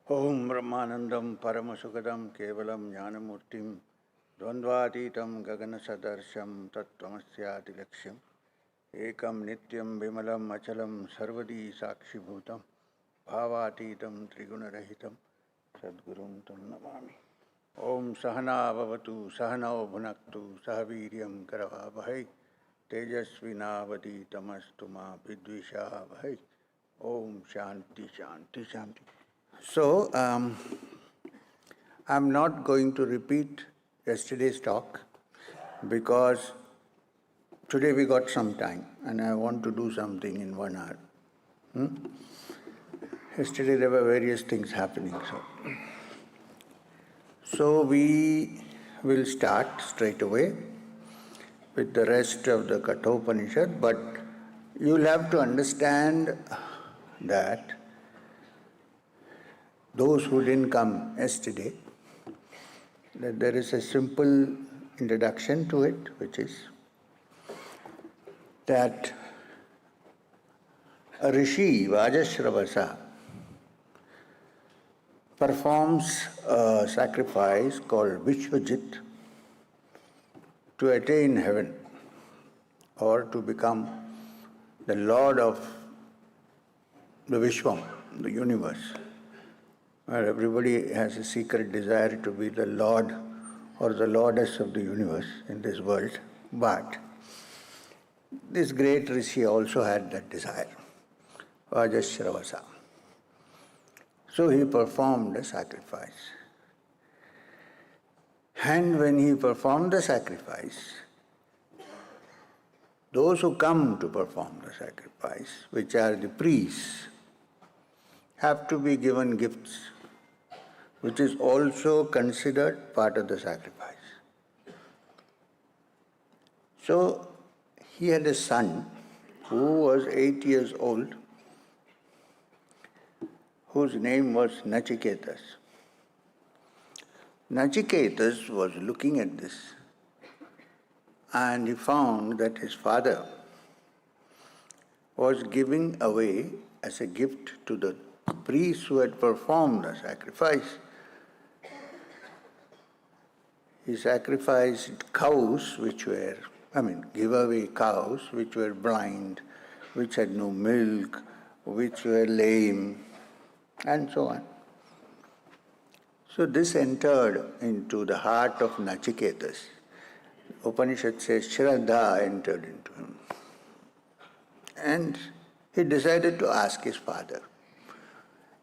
Om Brahmanandam Paramasukadam Kevalam Jnanamurtim Dvandvatitam Gaganasadarsham Tattvamasya Dilaksham Ekam Nityam Vimalam Achalam Sarvadi Sakshibhutam Bhavatitam Trigunarahitam Sadgurum Tam Namami. Om Sahana Bhavatu Sahanao Bhunaktu Sahaviryam Karavabhai Tejasvinavadi Tamastuma Vidvishabhai. Om Shanti Shanti Shanti. So, I'm not going to repeat yesterday's talk because today we got some time and I want to do something in 1 hour. Yesterday there were various things happening. So we will start straight away with the rest of the Katha Upanishad, but you'll have to understand that those who didn't come yesterday, that there is a simple introduction to it, which is that a rishi, Vajashravasa, performs a sacrifice called Vishvajit to attain heaven or to become the Lord of the Vishwam, the universe. Where everybody has a secret desire to be the Lord or the Lordess of the universe in this world. But this great Rishi also had that desire, Vajashravasa. So he performed a sacrifice. And when he performed the sacrifice, those who come to perform the sacrifice, which are the priests, have to be given gifts, which is also considered part of the sacrifice. So he had a son who was 8 years old, whose name was Nachiketa. Nachiketa was looking at this and he found that his father was giving away as a gift to the priests who had performed the sacrifice. He sacrificed cows give away cows which were blind, which had no milk, which were lame, and so on. So this entered into the heart of Nachiketa. Upanishad says Shraddha entered into him. And he decided to ask his father.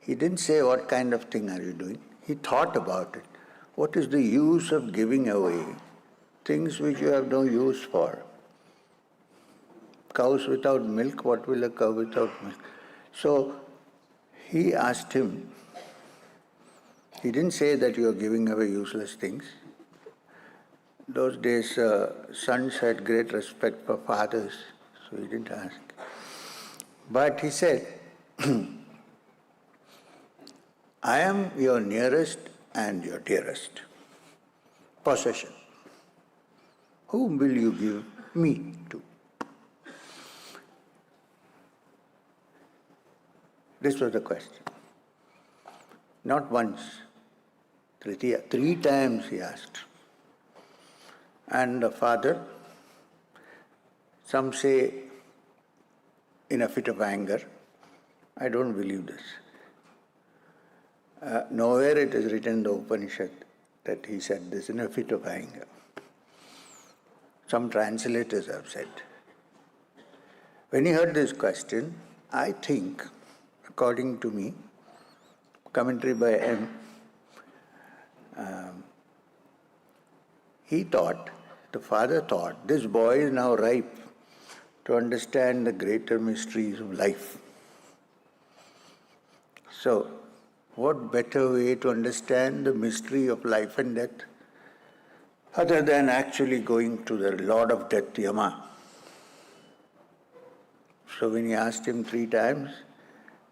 He didn't say, "What kind of thing are you doing?" He thought about it. What is the use of giving away things which you have no use for? Cows without milk, what will a cow without milk? So he asked him, he didn't say that you are giving away useless things. Those days sons had great respect for fathers, so he didn't ask. But he said, I am your nearest and your dearest possession. Whom will you give me to? This was the question. Not once, three times he asked. And the father, some say in a fit of anger, I don't believe this. Nowhere it is written in the Upanishad that he said this in a fit of anger. Some translators have said. When he heard this question, I think, according to me, commentary by M, the father thought, this boy is now ripe to understand the greater mysteries of life. So, what better way to understand the mystery of life and death other than actually going to the Lord of Death, Yama? So when he asked him 3 times,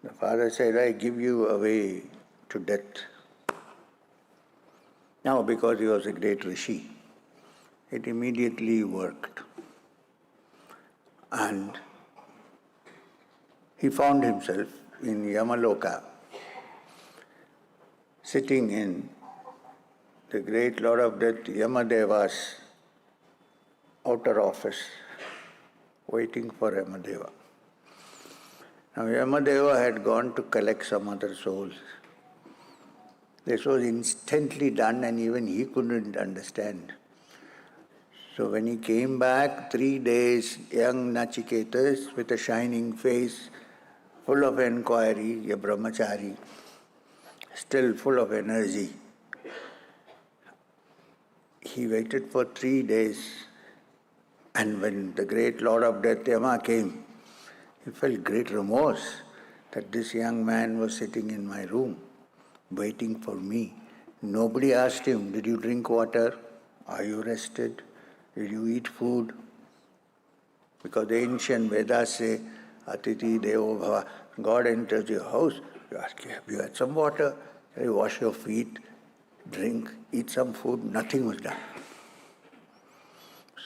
the father said, I give you away to death. Now, because he was a great rishi, it immediately worked. And he found himself in Yamaloka, sitting in the great Lord of Death Yamadeva's outer office, waiting for Yamadeva. Now Yamadeva had gone to collect some other souls. This was instantly done and even he couldn't understand. So when he came back, 3 days, young Nachiketas with a shining face, full of inquiry, a brahmachari, still full of energy. He waited for 3 days, and when the great Lord of Death Yama came, he felt great remorse that this young man was sitting in my room, waiting for me. Nobody asked him, did you drink water? Are you rested? Did you eat food? Because the ancient Vedas say, Atiti Devo Bhava, God enters your house, you ask, have you had some water? You wash your feet, drink, eat some food, nothing was done.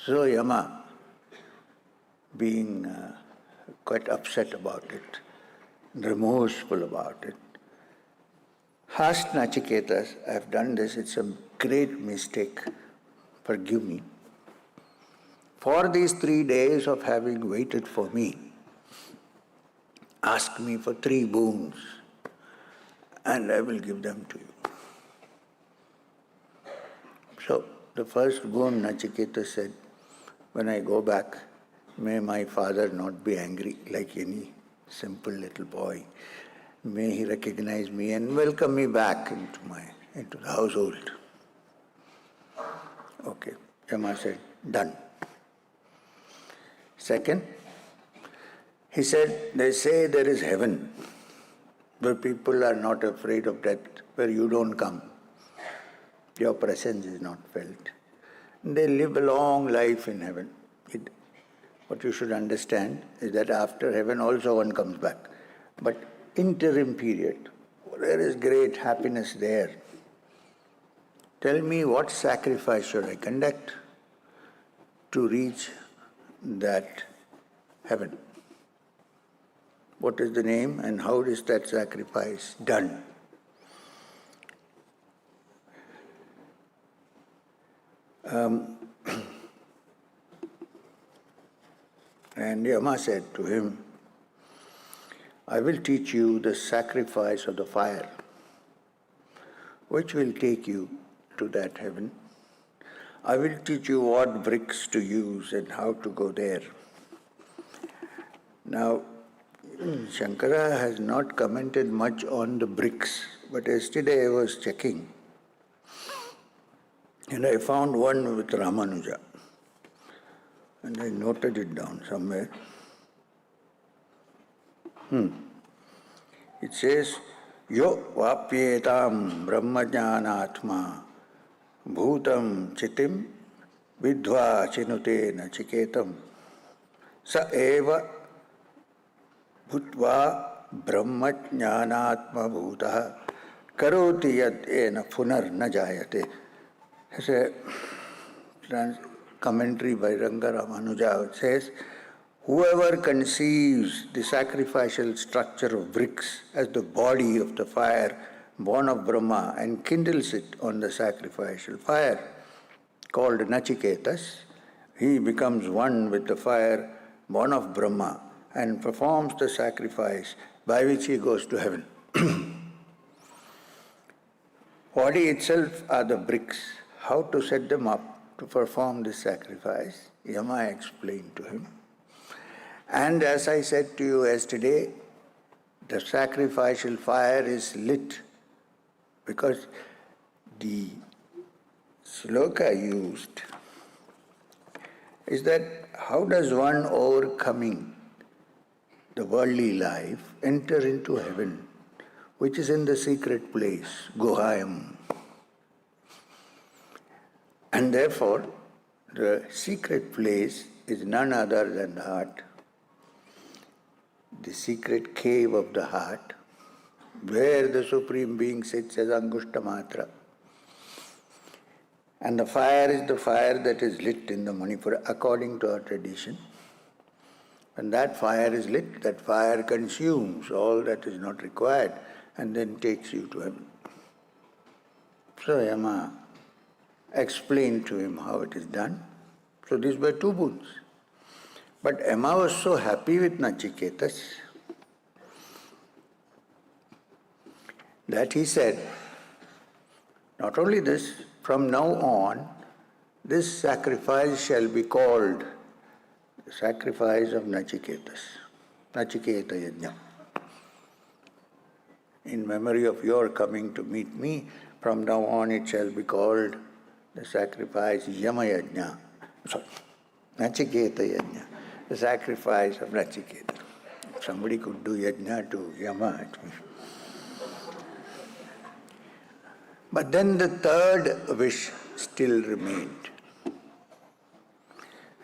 So Yama, being quite upset about it, remorseful about it, asked Nachiketas, I have done this, it's a great mistake, forgive me. For these 3 days of having waited for me, ask me for 3 boons, and I will give them to you. So, the first boon, Nachiketa said, when I go back, may my father not be angry like any simple little boy. May he recognize me and welcome me back into the household. Okay, Yama said, done. Second, he said, they say there is heaven, where people are not afraid of death, where you don't come. Your presence is not felt. They live a long life in heaven. What you should understand is that after heaven also one comes back. But interim period, there is great happiness there. Tell me what sacrifice should I conduct to reach that heaven? What is the name and how is that sacrifice done? And Yama said to him, I will teach you the sacrifice of the fire, which will take you to that heaven. I will teach you what bricks to use and how to go there. Now, Shankara has not commented much on the bricks, but yesterday I was checking and I found one with Ramanuja and I noted it down somewhere. It says, Yo vapyetam brahmajnanatma bhutam chitim vidva chinute nachiketam sa eva bhutva brahmajnanatma bhutaha karoti yat ena punar na jayate. As a commentary by Ranga Ramanuja says, whoever conceives the sacrificial structure of bricks as the body of the fire born of Brahma and kindles it on the sacrificial fire called Nachiketas, he becomes one with the fire born of Brahma and performs the sacrifice by which he goes to heaven. Body itself are the bricks. How to set them up to perform this sacrifice, Yama explained to him. And as I said to you yesterday, the sacrificial fire is lit because the sloka used is that how does one overcoming the worldly life enter into heaven, which is in the secret place, Guhayam. And therefore, the secret place is none other than the heart, the secret cave of the heart, where the Supreme Being sits as Angushtamatra. And the fire is the fire that is lit in the Manipura, according to our tradition. When that fire is lit, that fire consumes all that is not required and then takes you to heaven. So Yama explained to him how it is done. So these were two boons. But Yama was so happy with Nachiketas that he said, not only this, from now on, this sacrifice shall be called the sacrifice of Nachiketas, Nachiketa Yajna. In memory of your coming to meet me, from now on it shall be called the sacrifice Yama Yajna. Sorry, Nachiketa Yajna, the sacrifice of Nachiketa. If somebody could do Yajna to Yama, it means. But then the third wish still remained.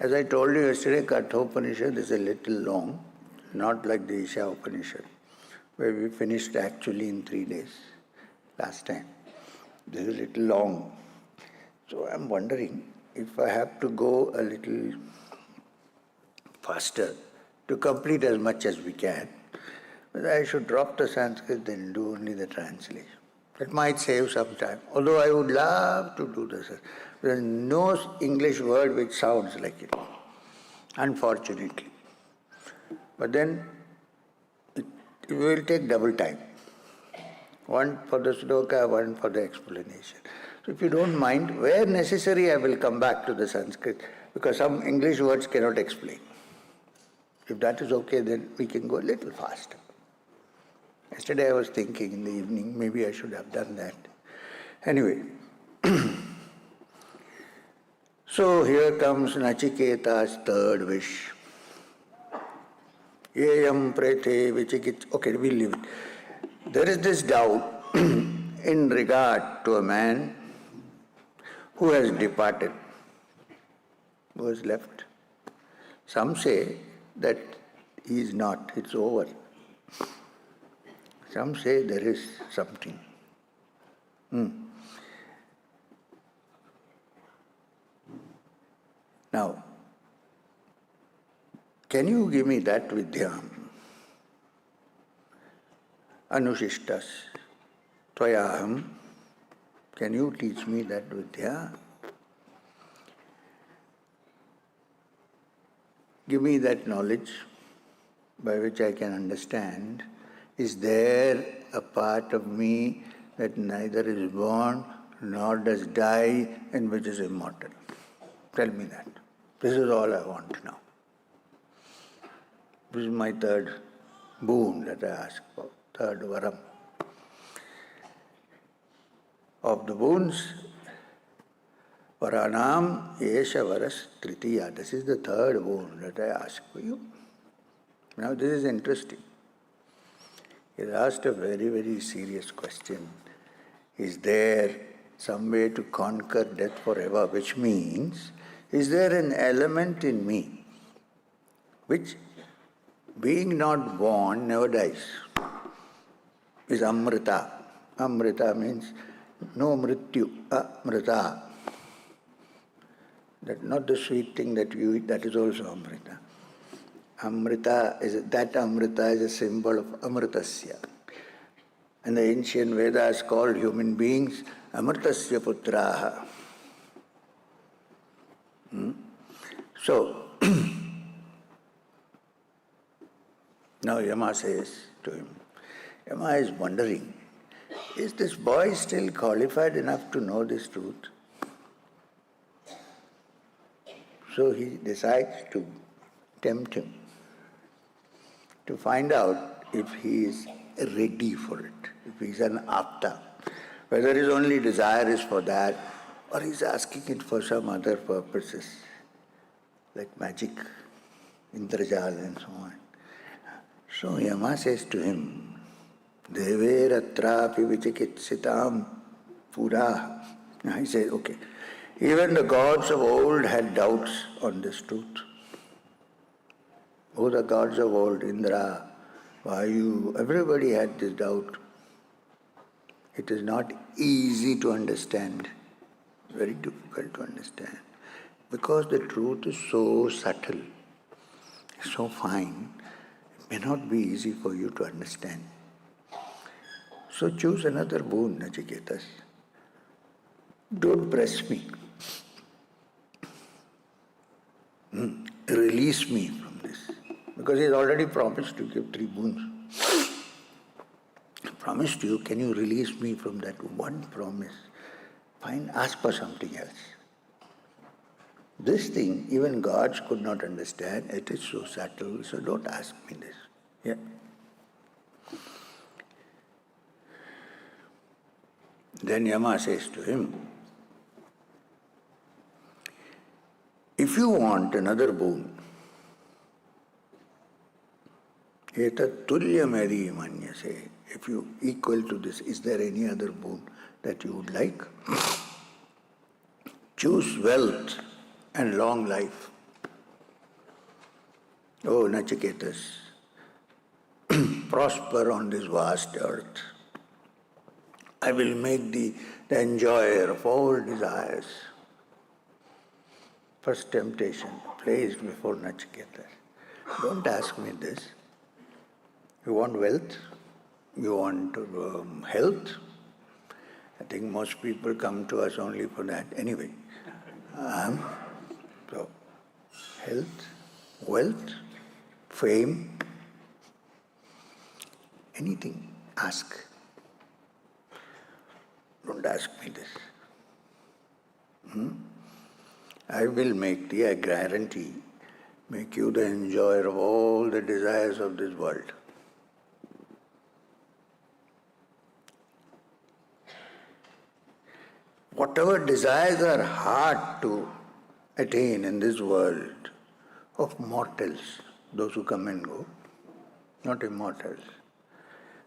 As I told you yesterday, Katha Upanishad is a little long, not like the Isha Upanishad, where we finished actually in 3 days last time. This is a little long. So I'm wondering if I have to go a little faster to complete as much as we can, whether I should drop the Sanskrit and do only the translation. That might save some time, although I would love to do this. There is no English word which sounds like it, unfortunately. But then it will take double time. One for the sloka, one for the explanation. So if you don't mind, where necessary I will come back to the Sanskrit, because some English words cannot explain. If that is okay, then we can go a little faster. Yesterday I was thinking in the evening, maybe I should have done that. Anyway, so here comes Nachiketa's third wish. Yeyam prete vichikit. Okay, we'll leave it. There is this doubt in regard to a man who has departed, who has left. Some say that he is not, it's over. Some say there is something. Now, can you give me that vidyam? Anushishtas, tvayaham. Can you teach me that vidya? Give me that knowledge by which I can understand. Is there a part of me that neither is born nor does die and which is immortal? Tell me that. This is all I want to know. This is my third boon that I ask for, third varam. Of the boons, varanam esha varas tritiya. This is the third boon that I ask for you. Now this is interesting. He asked a very, very serious question. Is there some way to conquer death forever? Which means, is there an element in me which, being not born, never dies? Is amrita. Amrita means no mrityu, amrita. That not the sweet thing that you eat, that is also amrita. Amrita is a symbol of amritasya. And the ancient Vedas called human beings amritasya putraha. So, now Yama says to him, Yama is wondering, is this boy still qualified enough to know this truth? So he decides to tempt him, to find out if he is ready for it, if he is an apta, whether his only desire is for that or he is asking it for some other purposes, like magic, indrajal and so on. So Yama says to him, Deveratrapi vichikitsitam pura. Now he says, okay, even the gods of old had doubts on this truth. Oh, the gods of old, Indra, Vayu, everybody had this doubt. It is not easy to understand, very difficult to understand, because the truth is so subtle, so fine, it may not be easy for you to understand. So choose another boon, Nachiketas. don't press me. Release me from this. Because he's already promised to give 3 boons. I promised you, can you release me from that one promise? Fine, ask for something else. This thing, even gods could not understand. It is so subtle, so don't ask me this. Yeah. Then Yama says to him, if you want another boon, etat tulyamari manyase, if you equal to this, is there any other boon that you would like? Choose wealth and long life. Oh, Nachiketas, prosper on this vast earth. I will make thee the enjoyer of all desires. First temptation placed before Nachiketa. Don't ask me this. You want wealth? You want health? I think most people come to us only for that. Anyway, so health, wealth, fame, anything, ask. Don't ask me this. I will make thee, I guarantee, make you the enjoyer of all the desires of this world. Whatever desires are hard to attain in this world of mortals, those who come and go, not immortals,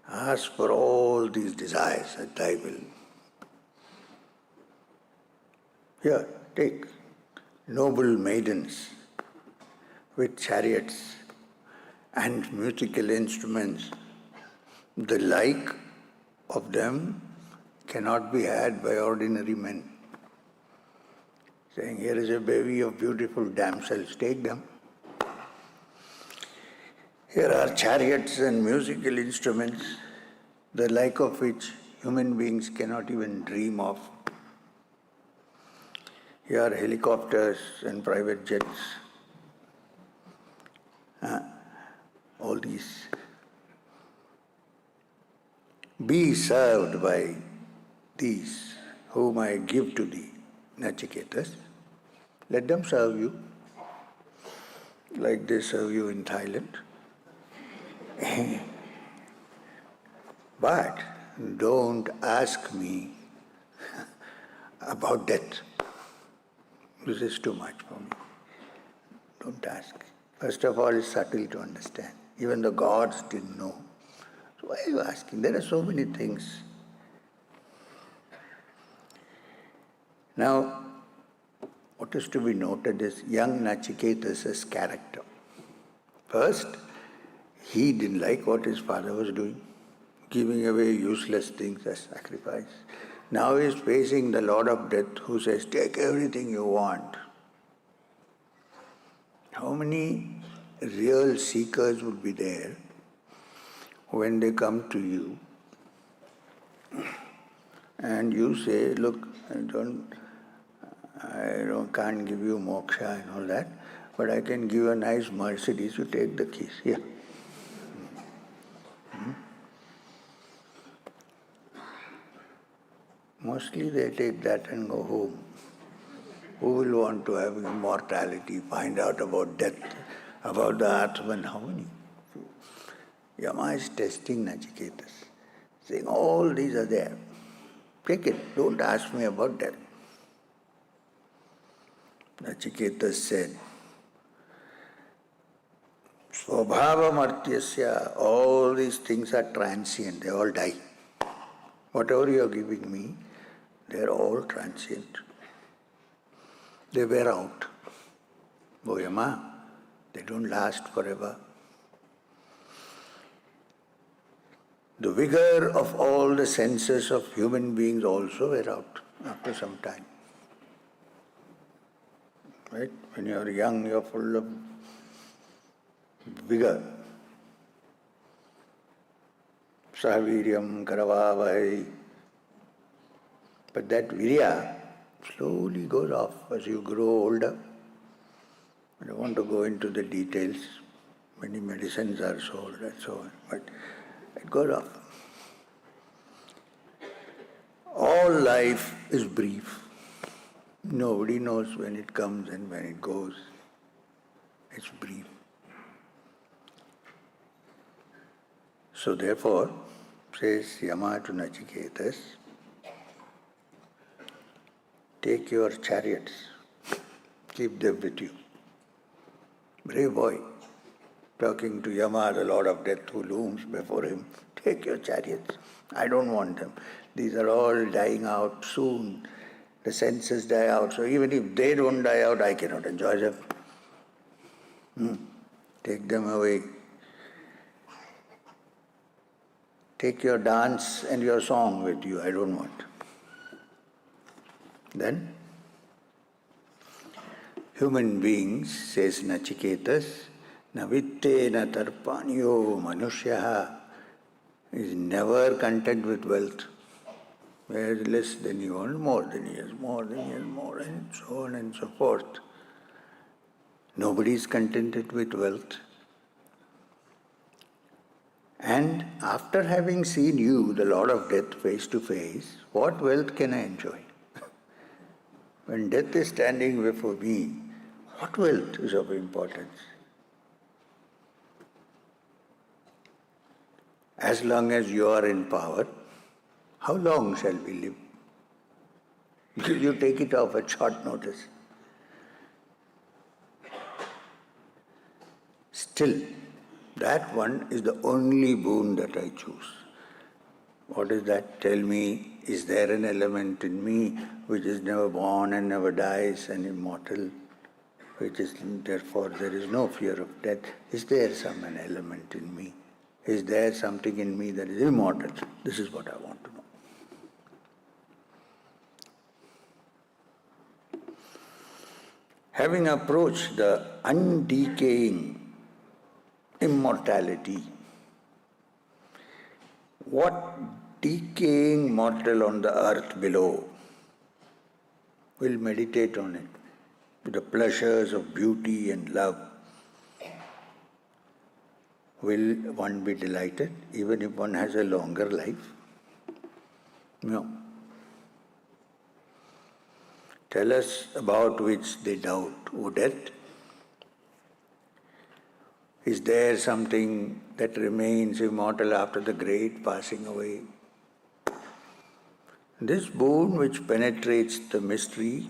ask for all these desires at thy will. Here, take noble maidens with chariots and musical instruments. The like of them cannot be had by ordinary men. Saying, here is a bevy of beautiful damsels, take them. Here are chariots and musical instruments, the like of which human beings cannot even dream of. Here are helicopters and private jets. All these. Be served by these whom I give to thee, Nachiketas. Let them serve you like they serve you in Thailand. But don't ask me about death. This is too much for me. Don't ask. First of all, it's subtle to understand. Even the gods didn't know. So why are you asking? There are so many things. Now, what is to be noted is young Nachiketas' character. First, he didn't like what his father was doing, giving away useless things as sacrifice. Now he is facing the Lord of Death who says, take everything you want. How many real seekers would be there when they come to you and you say, look, I can't give you moksha and all that, but I can give you a nice Mercedes, you take the keys. Here. Mostly they take that and go home. Who will want to have immortality, find out about death, about the Atman? How many? Yama is testing Nachiketas, saying all these are there. Take it, don't ask me about death. Nachiketas said, Svabhava martyasya, all these things are transient, they all die. Whatever you are giving me, they are all transient. They wear out. Oh Yama, they don't last forever. The vigor of all the senses of human beings also wear out after some time. Right? When you are young, you are full of vigor. Sahaviryam karavavai. But that virya slowly goes off as you grow older. I don't want to go into the details. Many medicines are sold and so on, but it goes off. All life is brief. Nobody knows when it comes and when it goes. It's brief. So therefore, says Yama to Nachiketas, take your chariots, keep them with you. Brave boy, talking to Yama, the Lord of Death who looms before him, take your chariots. I don't want them. These are all dying out soon. The senses die out. So even if they don't die out, I cannot enjoy them. Take them away. Take your dance and your song with you. I don't want. Then, human beings, says Nachiketas, navittena tarpanyo manushyaha, is never content with wealth. Where is less, then he wants more, then he has more, then he has more, and so on and so forth. Nobody is contented with wealth. And after having seen you, the Lord of Death, face to face, what wealth can I enjoy? When death is standing before me, what wealth is of importance? As long as you are in power, how long shall we live? Will you take it off at short notice? Still, that one is the only boon that I choose. What is that? Tell me, is there an element in me which is never born and never dies and immortal, which is therefore there is no fear of death? Is there an element in me? Is there something in me that is immortal? This is what I want to know. Having approached the undecaying immortality, what decaying mortal on the earth below will meditate on it with the pleasures of beauty and love? Will one be delighted even if one has a longer life? No. Tell us about which they doubt, O death. Is there something that remains immortal after the great passing away? This boon which penetrates the mystery,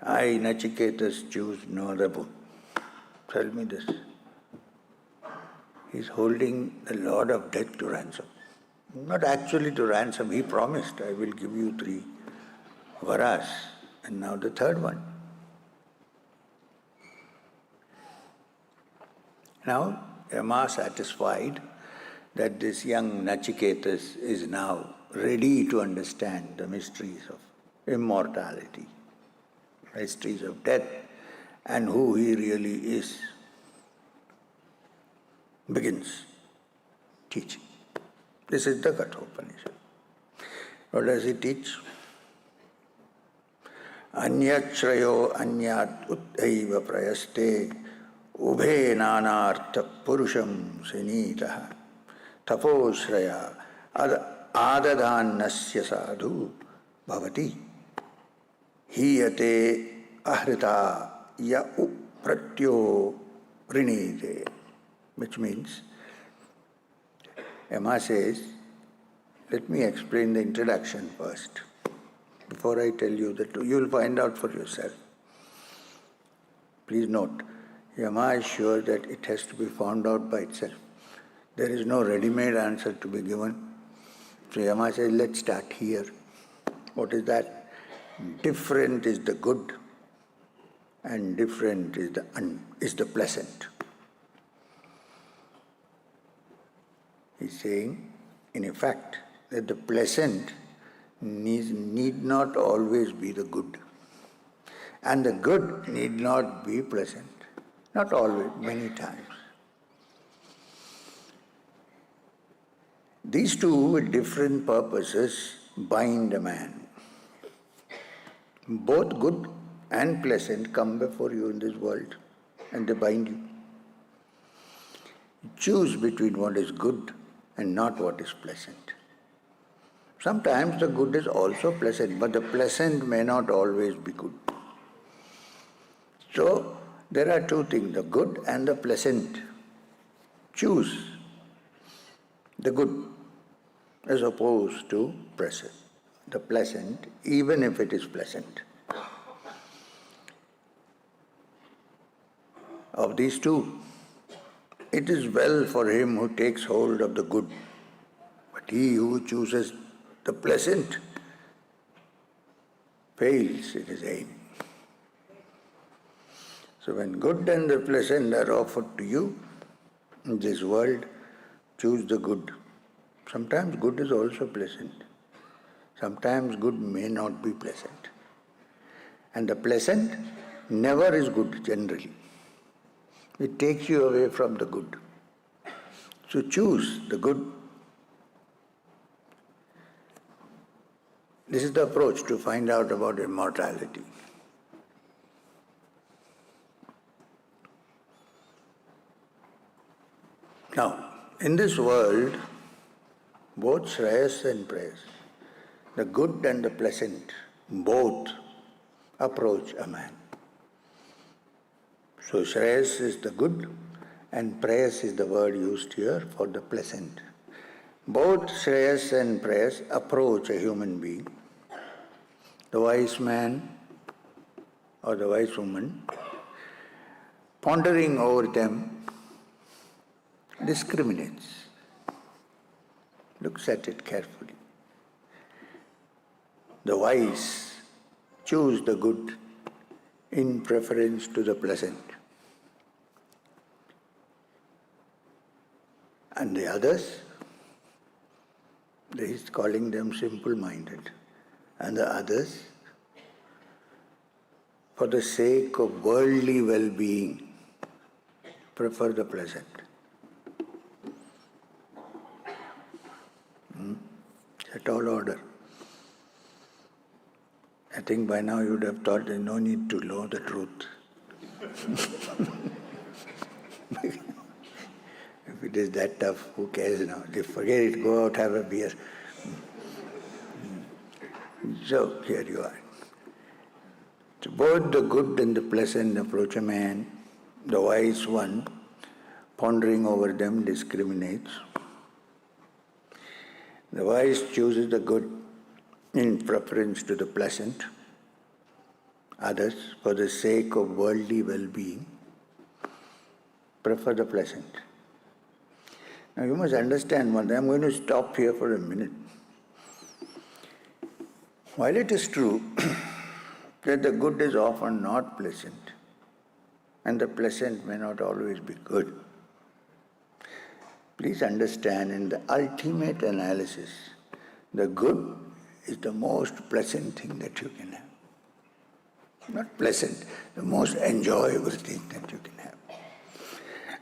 I, Nachiketas, choose no other boon. Tell me this. He is holding the Lord of Death to ransom. Not actually to ransom, he promised, I will give you 3 varas, and now the 3rd one. Now, Yama, satisfied that this young Nachiketas is now ready to understand the mysteries of immortality, mysteries of death, and who he really is, begins teaching. This is the Katha Upanishad. What does he teach? Anyat shrayo anyat uttaiva prayaste ubhe nanartha purusham sinitaha tapo shraya adadhanasya sadhu bhavati hiyate ahrita ya upratyo rinite. Which means, Yama says, let me explain the introduction first. Before I tell you that, you will find out for yourself. Please note, Yama is sure that it has to be found out by itself. There is no ready-made answer to be given. So Yama says, let's start here. What is that? Different is the good and different is the pleasant. He's saying, in effect, that the pleasant need not always be the good. And the good need not be pleasant. Not always, many times. These two with different purposes bind a man. Both good and pleasant come before you in this world and they bind you. Choose between what is good and not what is pleasant. Sometimes the good is also pleasant, but the pleasant may not always be good. So, there are two things, the good and the pleasant. Choose the good as opposed to the pleasant, even if it is pleasant. Of these two, it is well for him who takes hold of the good, but he who chooses the pleasant fails in his aim. So when good and the pleasant are offered to you in this world, choose the good. Sometimes good is also pleasant. Sometimes good may not be pleasant. And the pleasant never is good generally. It takes you away from the good. So choose the good. This is the approach to find out about immortality. Now, in this world, both Shreyas and Prayas, the good and the pleasant, both approach a man. So Shreyas is the good and Prayas is the word used here for the pleasant. Both Shreyas and Prayas approach a human being. The wise man or the wise woman, pondering over them, discriminates, looks at it carefully. The wise choose the good in preference to the pleasant. And the others, he is calling them simple-minded. And the others, for the sake of worldly well-being, prefer the pleasant. It's a tall order. I think by now you would have thought there's no need to know the truth. If it is that tough, who cares now? Just forget it, go out, have a beer. So, here you are. So both the good and the pleasant approach a man. The wise one, pondering over them, discriminates. The wise chooses the good in preference to the pleasant. Others, for the sake of worldly well-being, prefer the pleasant. Now you must understand one thing. I'm going to stop here for a minute. While it is true that the good is often not pleasant, and the pleasant may not always be good, please understand in the ultimate analysis, the good is the most pleasant thing that you can have. Not pleasant, the most enjoyable thing that you can have.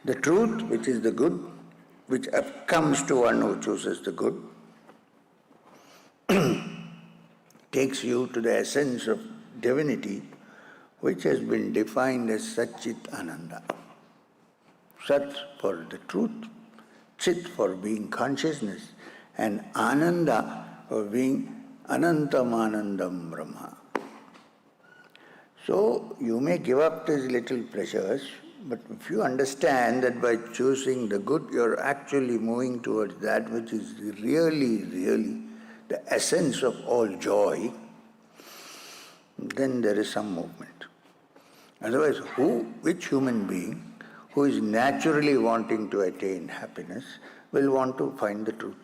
The truth, which is the good, which comes to one who chooses the good, takes you to the essence of divinity, which has been defined as Satchit Ananda. Sat for the truth, Chit for being consciousness, and Ananda for being Anantam Anandam Brahma. So you may give up these little pleasures, but if you understand that by choosing the good, you're actually moving towards that which is really, really the essence of all joy, then there is some movement. Otherwise, which human being who is naturally wanting to attain happiness will want to find the truth?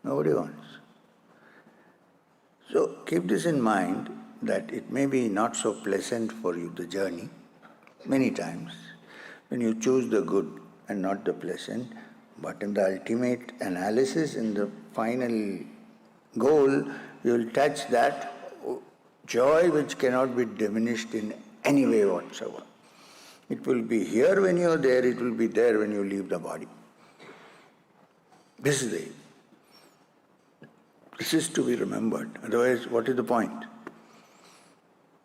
Nobody wants. So keep this in mind, that it may be not so pleasant for you, the journey, many times, when you choose the good and not the pleasant, but in the ultimate analysis, in the final goal, you will touch that joy which cannot be diminished in any way whatsoever. It will be here when you are there, it will be there when you leave the body. This is the aim. This is to be remembered. Otherwise, what is the point?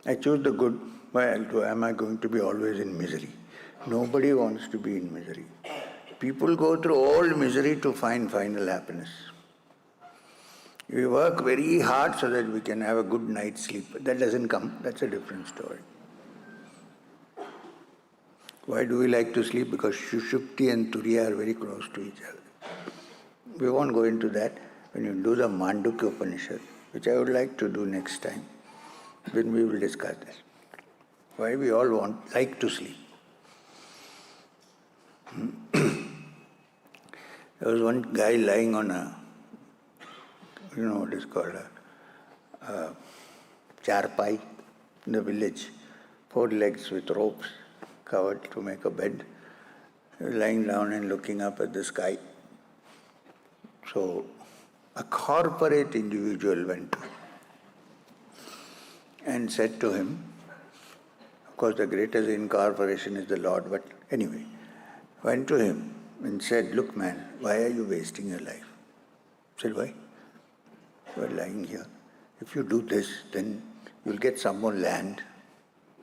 I choose the good. Why am I going to be always in misery? Nobody wants to be in misery. People go through all misery to find final happiness. We work very hard so that we can have a good night's sleep. That doesn't come. That's a different story. Why do we like to sleep? Because Shushupti and Turiya are very close to each other. We won't go into that. When you do the Mandukya Upanishad, which I would like to do next time, then we will discuss this. Why we all like to sleep. There was one guy lying on a, what is called a charpai in the village, 4 legs with ropes covered to make a bed. He was lying down and looking up at the sky. So a corporate individual went to him and said to him, of course the greatest incorporation is the Lord, but anyway, went to him and said, look man, why are you wasting your life? He said, why? You are lying here. If you do this, then you'll get some more land.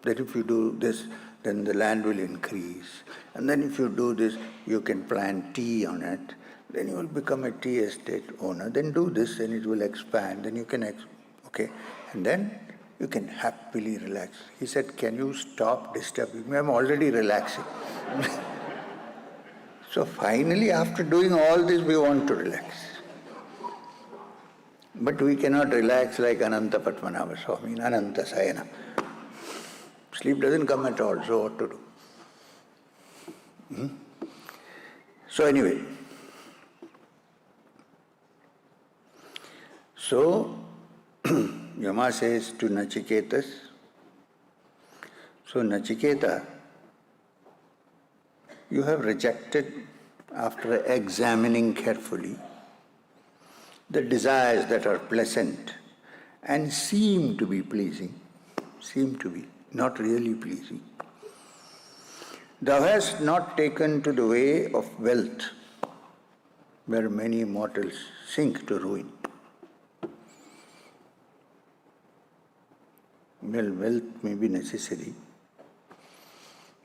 That if you do this, then the land will increase. And then if you do this, you can plant tea on it. Then you will become a tea estate owner. Then do this and it will expand. Then you can, okay. And then you can happily relax. He said, can you stop disturbing me? I'm already relaxing. So finally, after doing all this, we want to relax. But we cannot relax like Ananta Padmanabha Swami, Ananta Sayana. Sleep doesn't come at all, so what to do? So anyway, so Yama says to Nachiketas, so Nachiketa, you have rejected, after examining carefully, the desires that are pleasant and seem to be pleasing, seem to be, not really pleasing. Thou hast not taken to the way of wealth, where many mortals sink to ruin. Well, wealth may be necessary,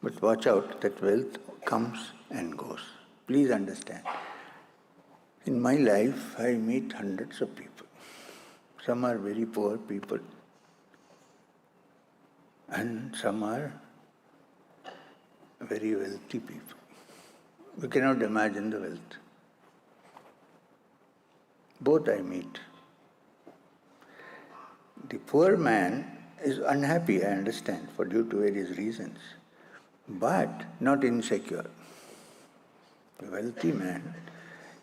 but watch out that wealth comes and goes. Please understand. In my life, I meet hundreds of people. Some are very poor people, and some are very wealthy people. We cannot imagine the wealth. Both I meet. The poor man is unhappy, I understand, for due to various reasons, but not insecure. The wealthy man,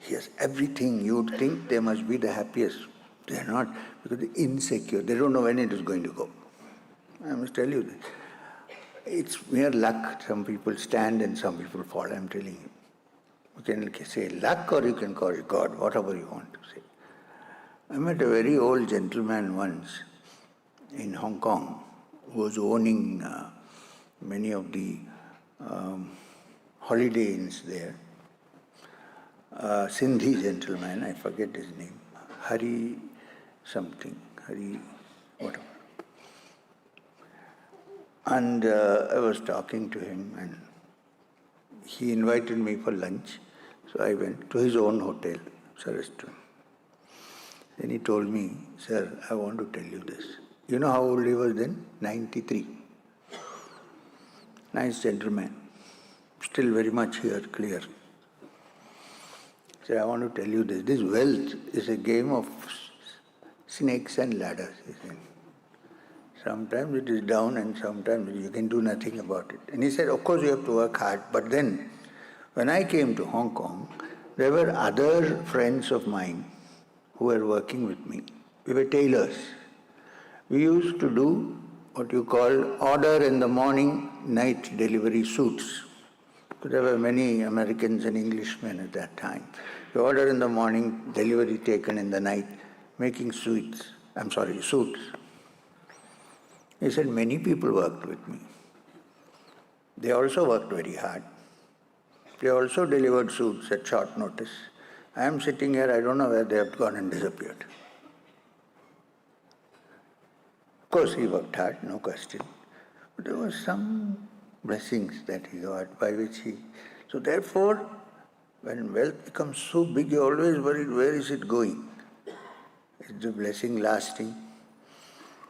he has everything. You would think they must be the happiest. They are not, because they're insecure. They don't know when it is going to go. I must tell you this. It's mere luck. Some people stand and some people fall, I'm telling you. You can say luck or you can call it God, whatever you want to say. I met a very old gentleman once in Hong Kong who was owning many of the holiday inns there. Sindhi gentleman, I forget his name, Hari something, Hari whatever. And I was talking to him and he invited me for lunch. So I went to his own hotel, restaurant. Then he told me, sir, I want to tell you this. You know how old he was then? 93. Nice gentleman. Still very much here, clear. He said, I want to tell you this. This wealth is a game of snakes and ladders, he said. Sometimes it is down and sometimes you can do nothing about it. And he said, of course you have to work hard. But then, when I came to Hong Kong, there were other friends of mine who were working with me. We were tailors. We used to do what you call order in the morning, night delivery suits. There were many Americans and Englishmen at that time. We order in the morning, delivery taken in the night, making suits. He said, many people worked with me. They also worked very hard. They also delivered suits at short notice. I am sitting here, I don't know where they have gone and disappeared. course, he worked hard, no question. But there were some blessings that he got by which he... So therefore, when wealth becomes so big, you're always worried, where is it going? Is the blessing lasting?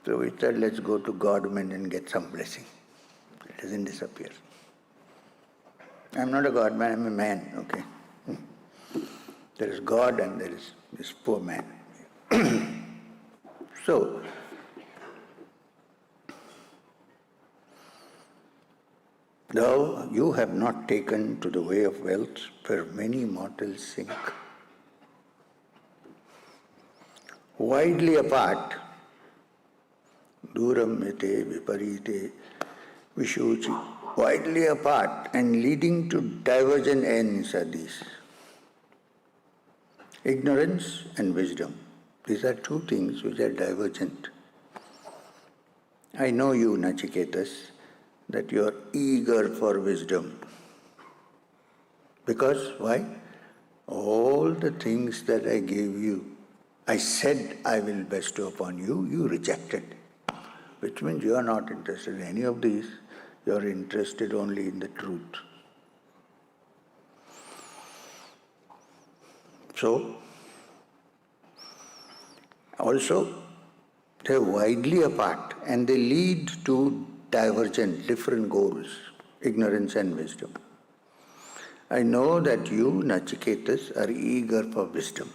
So we said, let's go to God-man and get some blessing. It doesn't disappear. I'm not a God-man, I'm a man, okay? There is God and there is this poor man. So, though you have not taken to the way of wealth, where many mortals sink. Widely apart, duram mite viparite vishuchi, widely apart and leading to divergent ends are these. Ignorance and wisdom. These are two things which are divergent. I know you, Nachiketas, that you are eager for wisdom. Because, why? All the things that I gave you, I said I will bestow upon you, you rejected. Which means you are not interested in any of these, you are interested only in the truth. So, also, they are widely apart and they lead to divergent, different goals, ignorance and wisdom. I know that you, Nachiketas, are eager for wisdom.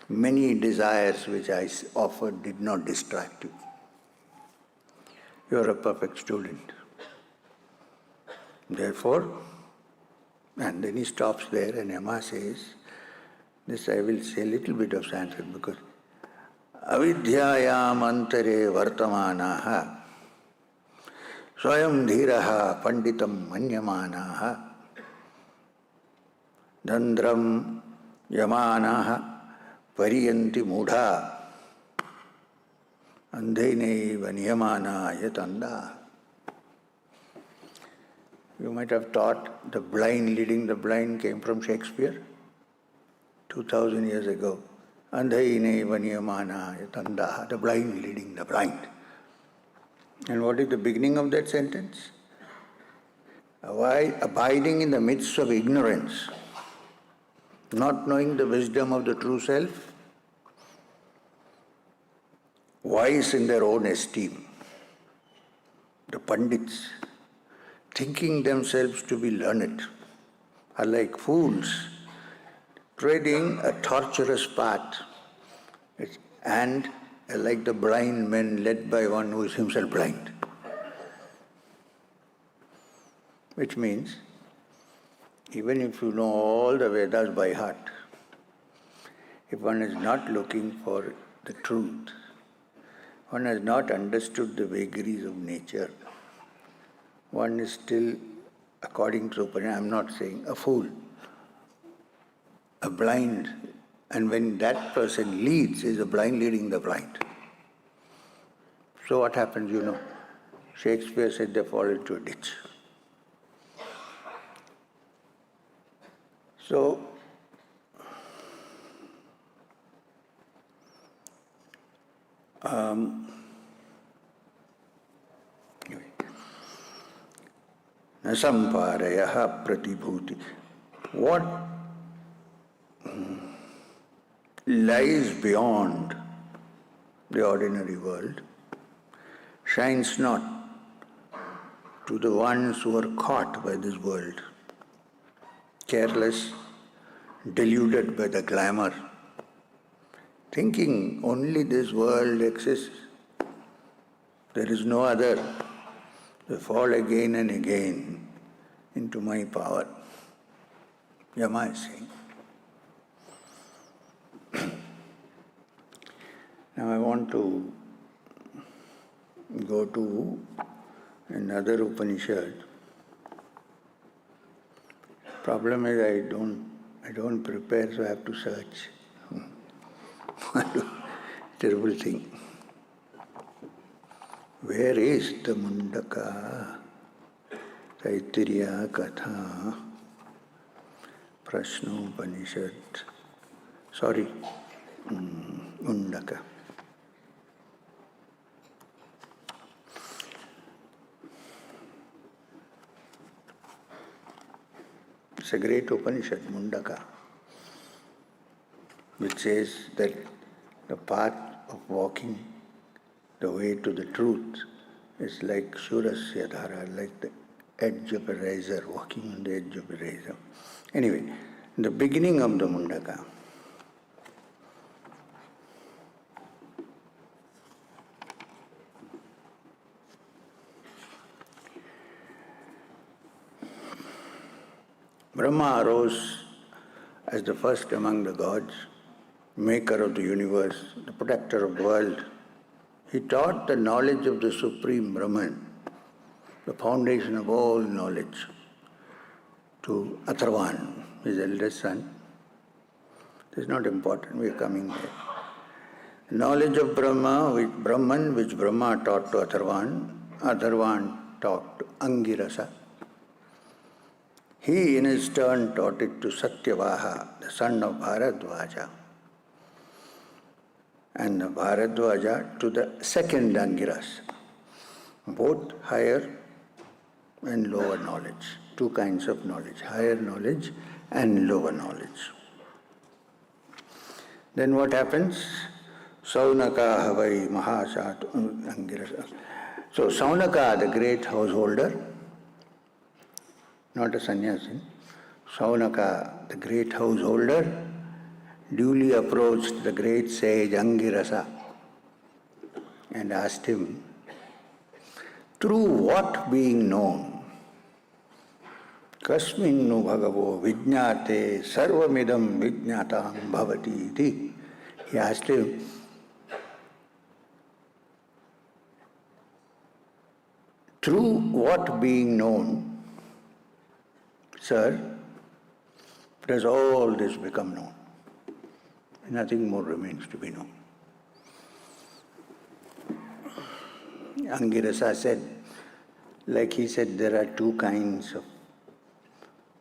Many desires which I offered did not distract you. You are a perfect student. Therefore, and then he stops there and Yama says, this I will say a little bit of Sanskrit because avidyayam antare vartamanaha swayam dhiraha panditam manyamanaha dandram yamanaha variyanti mudha andhenaiva niyamana yatanda. You might have thought the blind leading the blind came from Shakespeare 2000 years ago. Andhainaiva niyamana yatanda, the blind leading the blind. And what is the beginning of that sentence? Abiding in the midst of ignorance, not knowing the wisdom of the true self, wise in their own esteem. The Pandits, thinking themselves to be learned, are like fools, treading a tortuous path, and like the blind men led by one who is himself blind. Which means, even if you know all the Vedas by heart, if one is not looking for the truth, one has not understood the vagaries of nature, one is still, according to Upanishad, I am not saying a fool, a blind, and when that person leads, is a blind leading the blind. So what happens, you know? Shakespeare said they fall into a ditch. So, nasamparayaha pratibhuti. What lies beyond the ordinary world shines not to the ones who are caught by this world, careless, deluded by the glamour, thinking only this world exists, there is no other. They fall again and again into my power. Yama is saying. Now I want to go to another Upanishad. Problem is I don't prepare, so I have to search. Terrible thing. Where is the Mundaka Taittiriya Katha Prashno Upanishad? Sorry, Mundaka. It's a great Upanishad, Mundaka, which says that the path of walking the way to the truth is like Shurasya Dhara, like the edge of a razor, walking on the edge of a razor. Anyway, the beginning of the Mundaka, Brahma arose as the first among the gods, maker of the universe, the protector of the world. He taught the knowledge of the Supreme Brahman, the foundation of all knowledge, to Atharvan, his eldest son. This is not important, we are coming there. Knowledge of Brahman, which Brahma taught to Atharvan, Atharvan taught to Angirasa. He in his turn taught it to Satyavaha, the son of Bharadvaja, and the Bharadvaja to the second Angiras, both higher and lower knowledge, two kinds of knowledge, higher knowledge and lower knowledge. Then what happens? Saunaka Havai Mahasat Angirasa. So Saunaka, the great householder, not a sannyasi, Saunaka, the great householder, duly approached the great sage Angirasa and asked him, through what being known? Kasminnu bhagavo vijñāte sarvamidam vijñātam bhavati iti. He asked him, through what being known, sir, does all this become known? Nothing more remains to be known. Angirasa said, like he said, there are two kinds of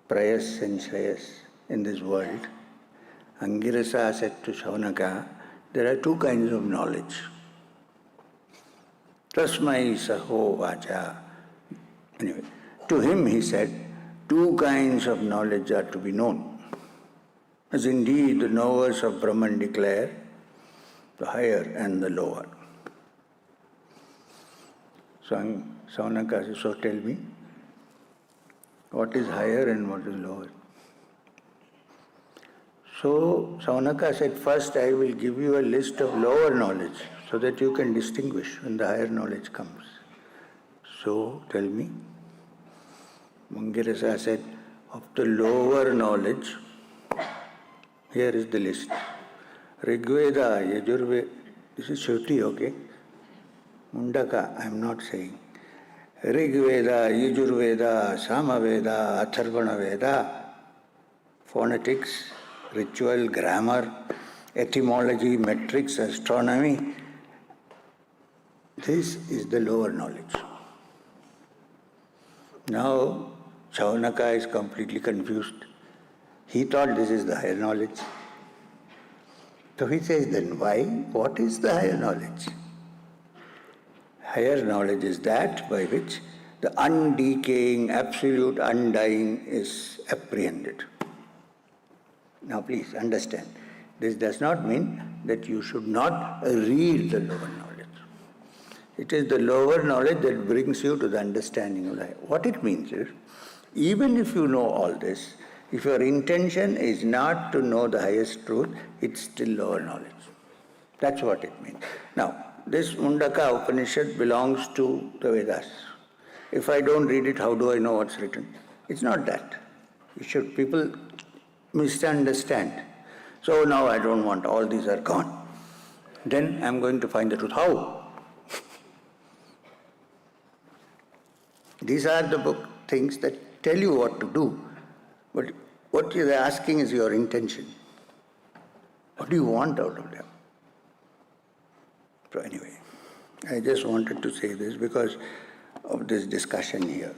prayas and shreyas in this world. Angirasa said to Saunaka, there are two kinds of knowledge. Tasmai saho vacha. Anyway, to him he said, two kinds of knowledge are to be known. As indeed the knowers of Brahman declare, the higher and the lower. So Saunaka says, so tell me, what is higher and what is lower? So Saunaka said, first I will give you a list of lower knowledge so that you can distinguish when the higher knowledge comes. So tell me. Angirasa said, of the lower knowledge, here is the list. Rigveda, Yajurveda, this is Shruti, okay? Mundaka, I am not saying. Rigveda, Yajurveda, Samaveda, Atharvana Veda, phonetics, ritual, grammar, etymology, metrics, astronomy. This is the lower knowledge. Now, Saunaka is completely confused. He thought this is the higher knowledge. So he says, then why? What is the higher knowledge? Higher knowledge is that by which the undecaying, absolute undying is apprehended. Now please understand, this does not mean that you should not read the lower knowledge. It is the lower knowledge that brings you to the understanding of life. What it means is, even if you know all this, if your intention is not to know the highest truth, it's still lower knowledge. That's what it means. Now, this Mundaka Upanishad belongs to the Vedas. If I don't read it, how do I know what's written? It's not that. People misunderstand. So now I don't want, all these are gone. Then I'm going to find the truth. How? These are the things that tell you what to do. But what you're asking is your intention. What do you want out of them? So anyway, I just wanted to say this because of this discussion here.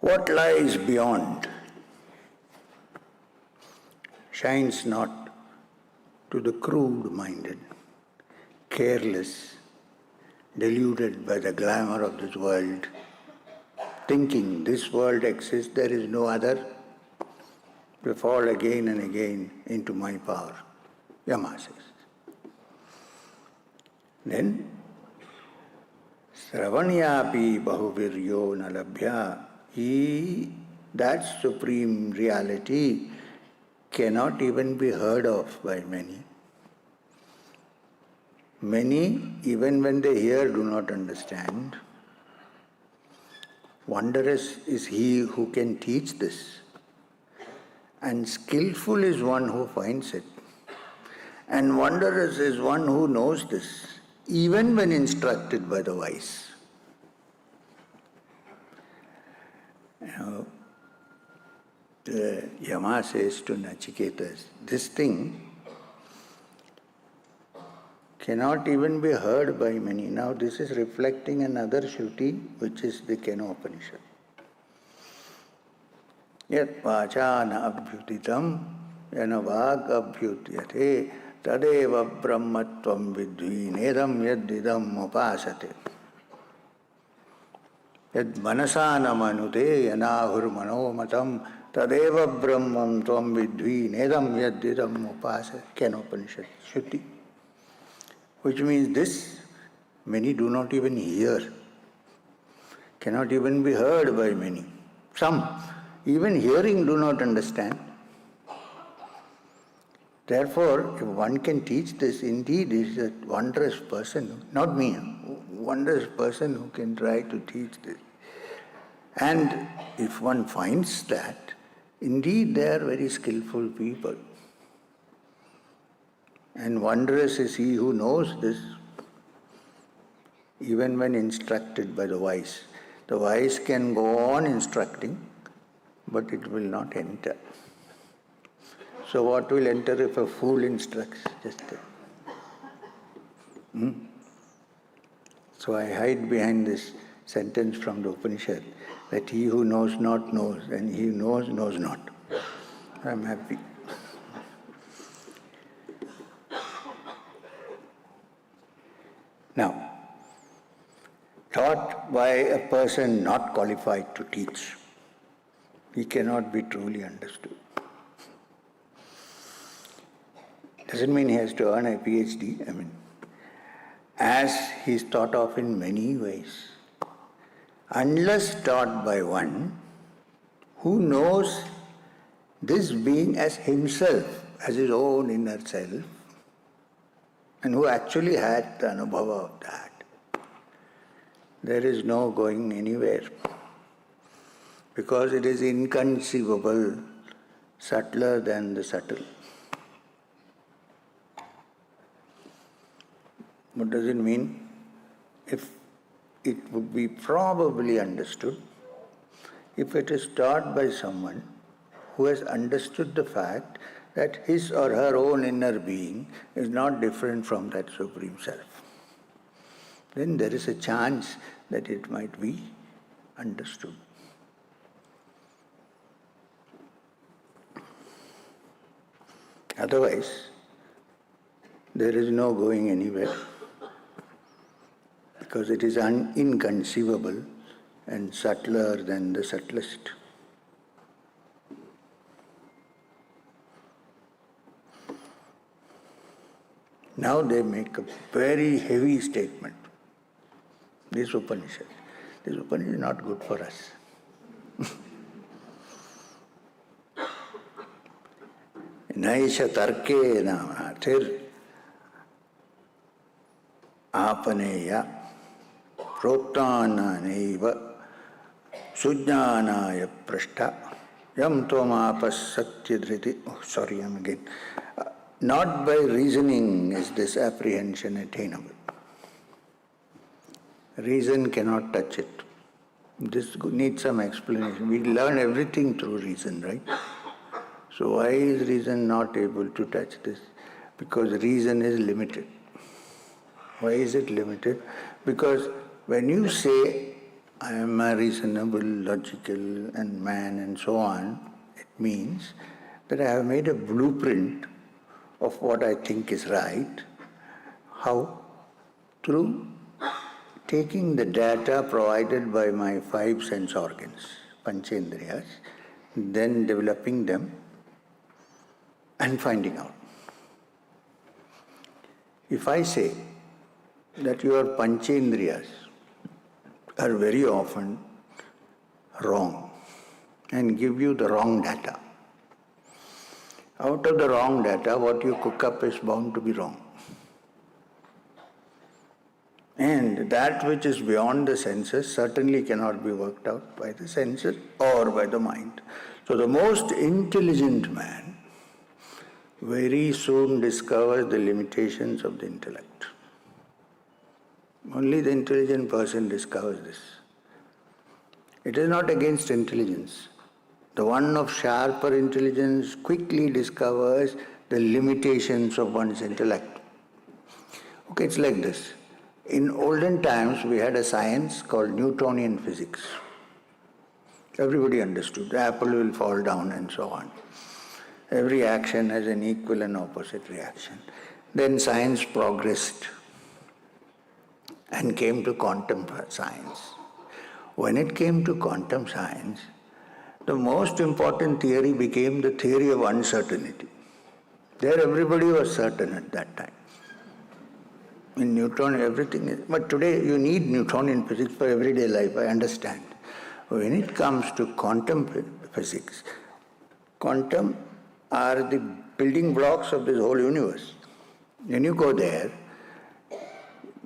What lies beyond shines not to the crude-minded, careless, deluded by the glamour of this world, thinking this world exists, there is no other. They fall again and again into my power. Yama says. Then, Sravanyapi bahuviryo nalabhya, that supreme reality cannot even be heard of by many. Many, even when they hear, do not understand. Wondrous is he who can teach this, and skillful is one who finds it. And wondrous is one who knows this, even when instructed by the wise. The Yama says to Nachiketa, this thing cannot even be heard by many. Now this is reflecting another Shruti, which is the Katha Upanishad. Yat vachana abhyutitam yana vag abhyutyate tadeva brahmatvam vidhi nedam yadidam upasate. Yad manasana manute yanahur manomatam tadeva brahmam tvam vidhi nedam yadidam upasate. Katha Upanishad, Shruti. Which means this, many do not even hear, cannot even be heard by many. Some, even hearing, do not understand. Therefore, if one can teach this, indeed is a wondrous person, not me, wondrous person who can try to teach this. And if one finds that, indeed they are very skillful people. And wondrous is he who knows this, even when instructed by the wise. The wise can go on instructing, but it will not enter. So what will enter if a fool instructs? So I hide behind this sentence from the Upanishad, that he who knows not knows, and he who knows, knows not. I am happy. Now, taught by a person not qualified to teach, he cannot be truly understood. Doesn't mean he has to earn a PhD. As he is thought of in many ways. Unless taught by one who knows this being as himself, as his own inner self, and who actually had the anubhava of that, there is no going anywhere. Because it is inconceivable, subtler than the subtle. What does it mean? If it would be probably understood, if it is taught by someone who has understood the fact that his or her own inner being is not different from that Supreme Self, then there is a chance that it might be understood. Otherwise, there is no going anywhere, because it is inconceivable and subtler than the subtlest. Now they make a very heavy statement. This Upanishad is not good for us. Naisha tarke namatir apaneya proktana neva sujnanaya prashta yam tomapas satyadriti. Sorry, I'm again. Not by reasoning is this apprehension attainable. Reason cannot touch it. This needs some explanation. We learn everything through reason, right? So why is reason not able to touch this? Because reason is limited. Why is it limited? Because when you say I am a reasonable, logical and man and so on, it means that I have made a blueprint of what I think is right. How? Through taking the data provided by my 5 sense organs, panchendriyas, then developing them and finding out. If I say that your panchendriyas are very often wrong and give you the wrong data, out of the wrong data, what you cook up is bound to be wrong. And that which is beyond the senses certainly cannot be worked out by the senses or by the mind. So the most intelligent man very soon discovers the limitations of the intellect. Only the intelligent person discovers this. It is not against intelligence. The one of sharper intelligence quickly discovers the limitations of one's intellect. Okay, it's like this. In olden times, we had a science called Newtonian physics. Everybody understood. The apple will fall down and so on. Every action has an equal and opposite reaction. Then science progressed and came to quantum science. When it came to quantum science, the most important theory became the theory of uncertainty. There everybody was certain at that time. In Newton, everything is... But today you need Newtonian physics for everyday life, I understand. When it comes to quantum physics, quantum are the building blocks of this whole universe. When you go there,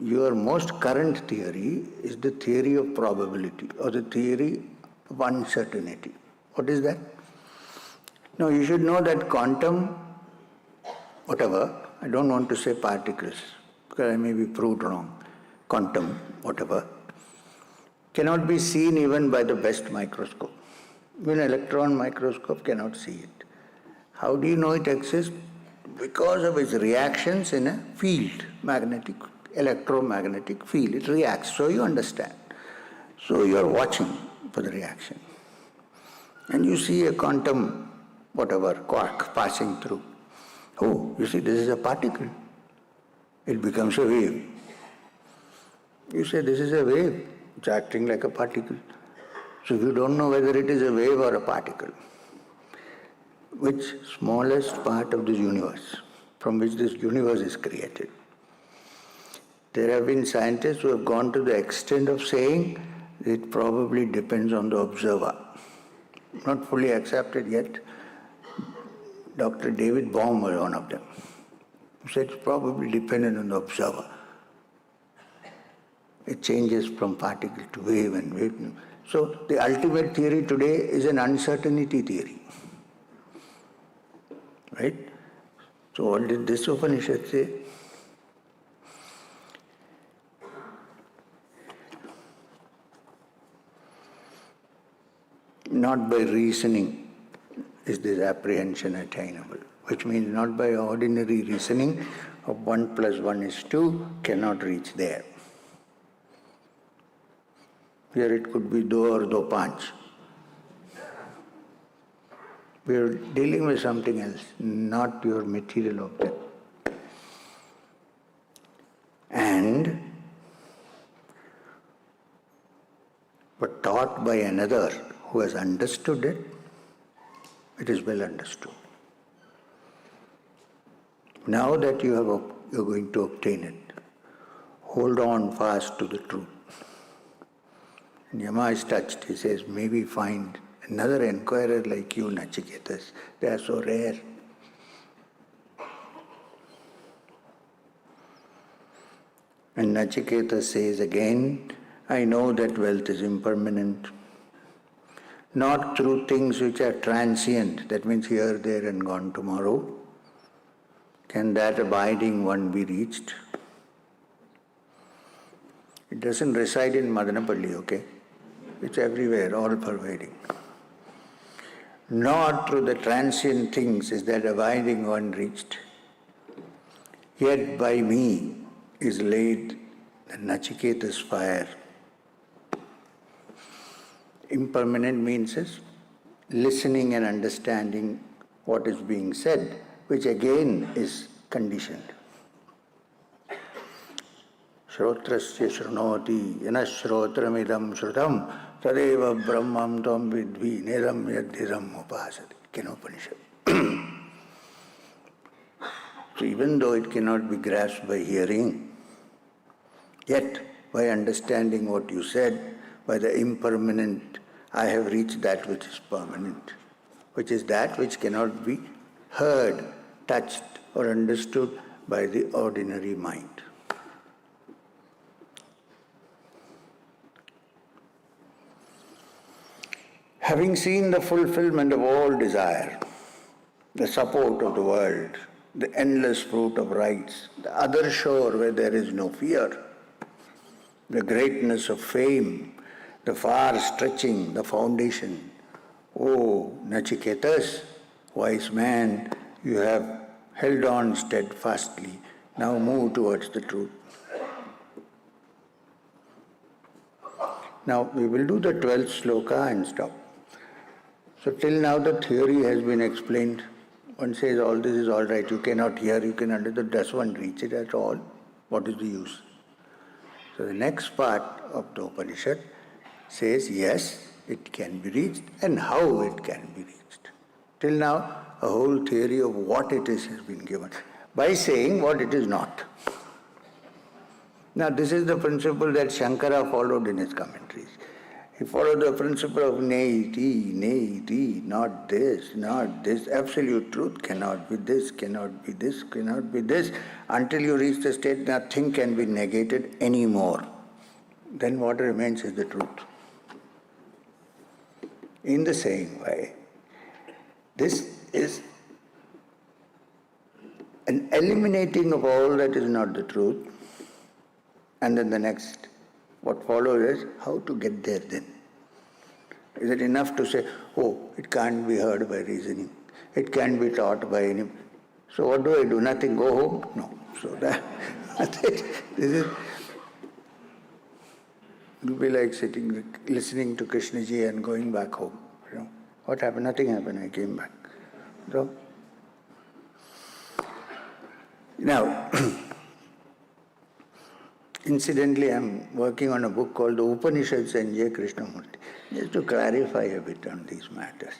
your most current theory is the theory of probability or the theory of uncertainty. What is that? Now you should know that quantum, whatever, I don't want to say particles, because I may be proved wrong, quantum, whatever, cannot be seen even by the best microscope. Even an electron microscope cannot see it. How do you know it exists? Because of its reactions in a field, magnetic, electromagnetic field. It reacts, so you understand. So you are watching for the reaction. And you see a quantum, whatever, quark passing through. Oh, you see, this is a particle. It becomes a wave. You say, this is a wave. It's acting like a particle. So you don't know whether it is a wave or a particle. Which smallest part of this universe, from which this universe is created. There have been scientists who have gone to the extent of saying it probably depends on the observer. Not fully accepted yet. Dr. David Bohm was one of them. He said it's probably dependent on the observer. It changes from particle to wave and wave. So the ultimate theory today is an uncertainty theory. Right? So what did this Upanishad say? Not by reasoning is this apprehension attainable, which means not by ordinary reasoning of 1 plus 1 is 2 cannot reach there. Here it could be do or do panch. We are dealing with something else, not your material object. And but taught by another who has understood it, it is well understood. Now that you're going to obtain it, hold on fast to the truth. And Yama is touched. He says, maybe find another inquirer like you, Nachiketas. They are so rare. And Nachiketa says again, I know that wealth is impermanent. Not through things which are transient, that means here, there and gone tomorrow, can that abiding one be reached. It doesn't reside in Madanapalli, okay? It's everywhere, all pervading. Not through the transient things is that abiding one reached. Yet by me is laid the Nachiketa's fire. Impermanent means is listening and understanding what is being said, which again is conditioned. Shrotrasya shrunoti yana shrotramidam shrutam tadeva brahmam tvam vidvi nedam yadidam upasati. Katha Upanishad. So even though it cannot be grasped by hearing, yet by understanding what you said, by the impermanent, I have reached that which is permanent, which is that which cannot be heard, touched or understood by the ordinary mind. Having seen the fulfillment of all desire, the support of the world, the endless fruit of rights, the other shore where there is no fear, the greatness of fame, the far stretching, the foundation. O Nachiketas, wise man, you have held on steadfastly. Now move towards the truth. Now we will do the 12th sloka and stop. So till now the theory has been explained. One says all this is all right, you cannot hear, you can understand. Does one reach it at all? What is the use? So the next part of the Upanishad says yes, it can be reached and how it can be reached. Till now a whole theory of what it is has been given by saying what it is not. Now this is the principle that Shankara followed in his commentaries. He followed the principle of naiti, not this, not this. Absolute truth cannot be this, cannot be this, cannot be this. Until you reach the state nothing can be negated anymore. Then what remains is the truth. In the same way, this is an eliminating of all that is not the truth. And then the next, what follows is how to get there then. Is it enough to say, oh, it can't be heard by reasoning, it can't be taught by any. So what do I do? Nothing, go home? No. So that this is, it will be like sitting, listening to Krishnaji and going back home. You know, what happened? Nothing happened, I came back. So, now, incidentally, I am working on a book called The Upanishads and J. Krishnamurti, just to clarify a bit on these matters,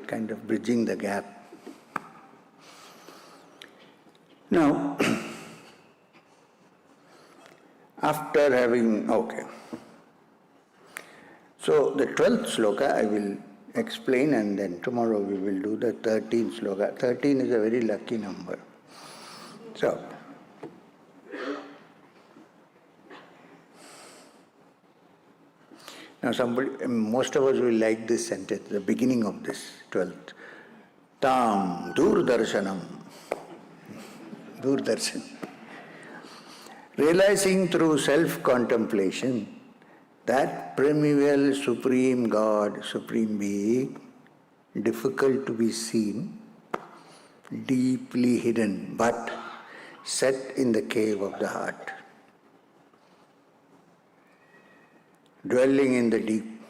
kind of bridging the gap. Now, after having, so the 12th sloka I will explain and then tomorrow we will do the 13th sloka. 13 is a very lucky number. So, now most of us will like this sentence, the beginning of this 12th. Tam durdarshanam. Durdarshan. Realizing through self-contemplation that primeval supreme God, supreme being, difficult to be seen, deeply hidden, but set in the cave of the heart. Dwelling in the deep,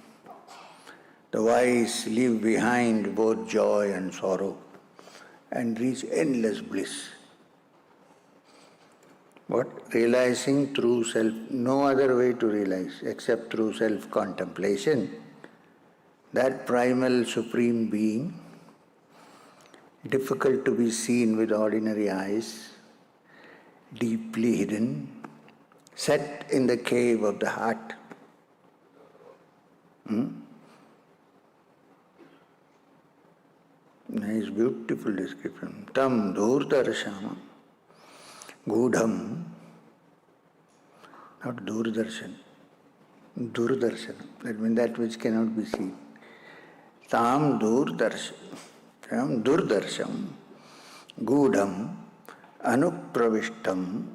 the wise leave behind both joy and sorrow and reach endless bliss. What? Realizing through self, no other way to realize except through self-contemplation, that primal supreme being, difficult to be seen with ordinary eyes, deeply hidden, set in the cave of the heart. Nice, beautiful description. Tam durdarsham, gudham, not durdarshan, durdarshan, that means that which cannot be seen. Tam durdarsham, gudham, anupravishtam,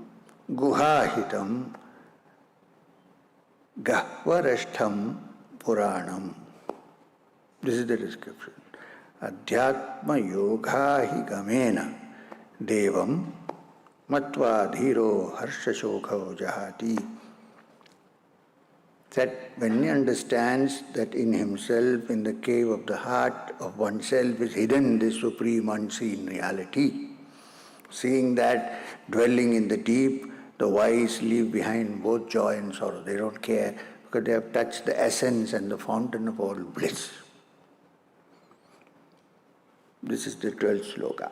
guhahitam, gahvarashtam, Puranam. This is the description. Adhyatma yoga hi gamena devam matva dhiro harshashokho jahati. That when he understands that in himself, in the cave of the heart of oneself is hidden this supreme unseen reality, seeing that dwelling in the deep, the wise leave behind both joy and sorrow. They don't care because they have touched the essence and the fountain of all bliss. This is the 12th sloka.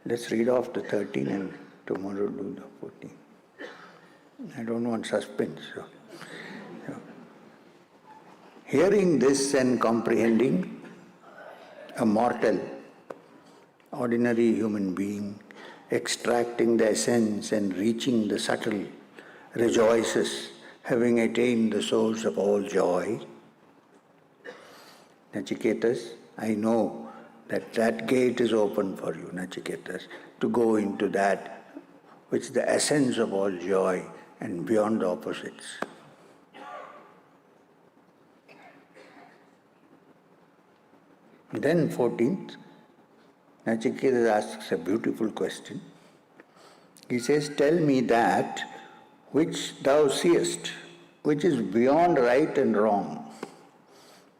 Let's read off the 13 and tomorrow do the 14. I don't want suspense. So. Hearing this and comprehending, a mortal, ordinary human being, extracting the essence and reaching the subtle, rejoices, having attained the source of all joy. Nachiketas, I know that gate is open for you, Nachiketas, to go into that which is the essence of all joy and beyond the opposites. Then 14th, Nachiketa asks a beautiful question. He says, tell me that which thou seest, which is beyond right and wrong,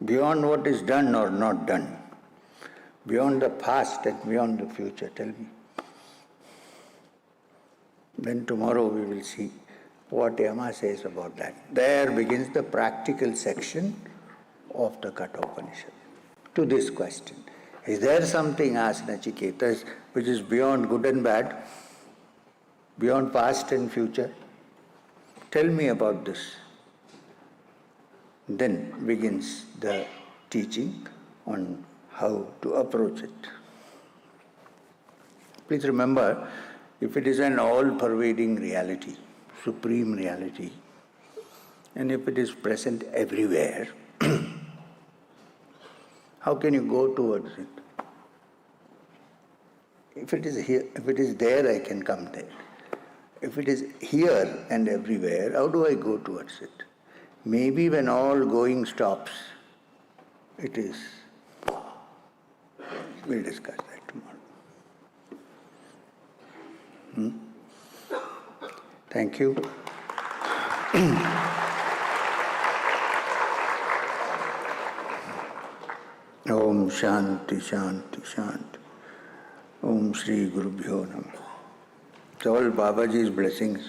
beyond what is done or not done, beyond the past and beyond the future. Tell me. Then tomorrow we will see what Yama says about that. There begins the practical section of the Katha Upanishad. To this question, is there something, asked Nachiketas, which is beyond good and bad, beyond past and future? Tell me about this. Then begins the teaching on how to approach it. Please remember, if it is an all-pervading reality, supreme reality, and if it is present everywhere, how can you go towards it? If it is here, if it is there, I can come there. If it is here and everywhere, how do I go towards it? Maybe when all going stops, it is. We'll discuss that tomorrow. Thank you. Om Shanti Shanti Shanti. Om Shri Guru Bhyo Namah. It's all Babaji's blessings.